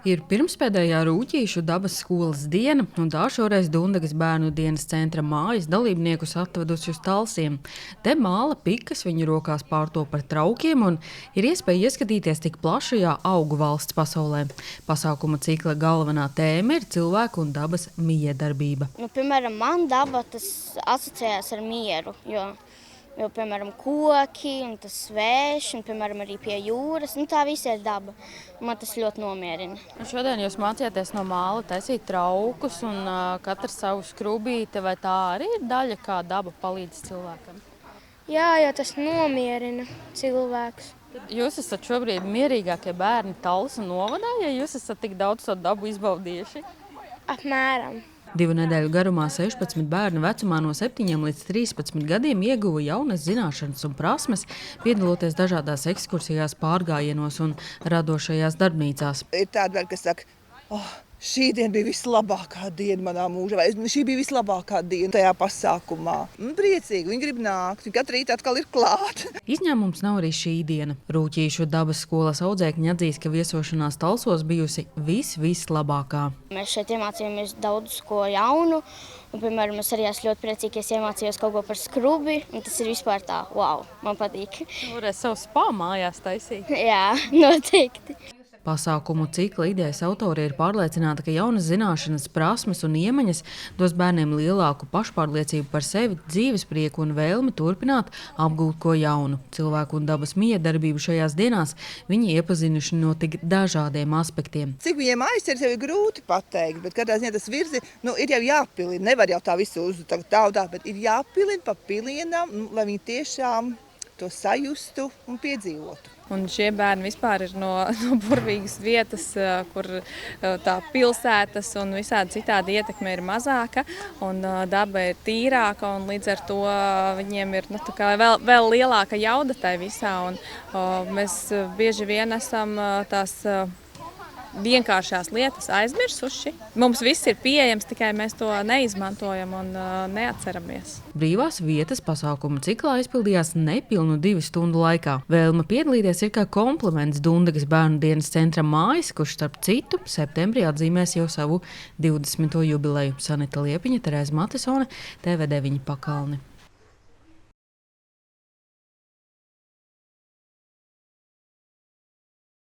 Ir pirmspēdējā Rūķīšu dabas skolas diena, un tā šoreiz Dundagas bērnu dienas centra mājas dalībniekus atvedusi uz Talsiem. Te māla pikas viņu rokās pārto par traukiem, un ir iespēja ieskatīties tik plašajā augu valsts pasaulē. Pasākuma cikla galvenā tēma ir cilvēku un dabas miedarbība. Piemēram, man daba tas asociējās ar mieru, jo piemēram, koki un tas vējš, un, piemēram, arī pie jūras, tā viss ir daba. Man tas ļoti nomierina. Šodien jūs mācījāties no māla taisīt traukus, un katrs savu skrubīti, vai tā arī ir daļa, kā daba palīdz cilvēkam? Jā, jo tas nomierina cilvēkus. Jūs esat šobrīd mierīgākie bērni Talsu novadā, ja jūs esat tik daudz to dabu izbaudījuši? Apmēram. 2 nedēļu garumā 16 bērnu vecumā no 7 līdz 13 gadiem ieguva jaunas zināšanas un prasmes, piedaloties dažādās ekskursijās, pārgājienos un radošajās darbnīcās. Ir tāda, kas saka, šī diena bija vislabākā diena manā mūžā, vai šī bija vislabākā diena tajā pasākumā. Priecīgi, viņi grib nākt, viņi katru rītu atkal ir klāt. Izņēmums nav arī šī diena. Rūķīšu dabas skolas audzēkņi atzīst, ka viesošanās Talsos bijusi vislabākā. Mēs šeit iemācījāmies daudz ko jaunu, un, piemēram, es arī esmu ļoti priecīgi, ka es iemācījos kaut ko par skrubi, un tas ir vispār tā, wow, man patīk. Varēs savu spā mājās taisīt. Jā, noteikti. Pasākumu cikla idejas autori ir pārliecināti, ka jaunas zināšanas, prasmes un iemaņas dos bērniem lielāku pašpārliecību par sevi, dzīvesprieku un vēlmi turpināt apgūt ko jaunu. Cilvēku un dabas miedarbību šajās dienās viņi iepazinuši no tik dažādiem aspektiem. Cik viņiem aizķers, jau ir grūti pateikt, bet katrā ziņā tas virzi, ir jau jāpilina. Nevar jau tā visu uztaudā, bet ir jāpilina pa pilienam, lai viņi tiešām to sajustu un piedzīvotu. Un šie bērni vispār ir no burvīgas vietas, kur tā pilsētas un visādi citādi ietekme ir mazāka, un daba ir tīrāka, un līdz ar to viņiem ir vēl lielāka jauda tai visā. Un mēs bieži vien esam tās vienkāršās lietas aizmirsuši. Mums viss ir pieejams, tikai mēs to neizmantojam un neatceramies. Brīvās vietas pasākuma ciklā izpildījās nepilnu 2 stundu laikā. Vēlme piedalīties ir kā kompliments Dundagas bērnu dienas centra mājas, kurš starp citu septembrī atzīmēs jau savu 20. jubileju. Sanita Liepiņa, Terēza Matisone, TV9 Pakalni.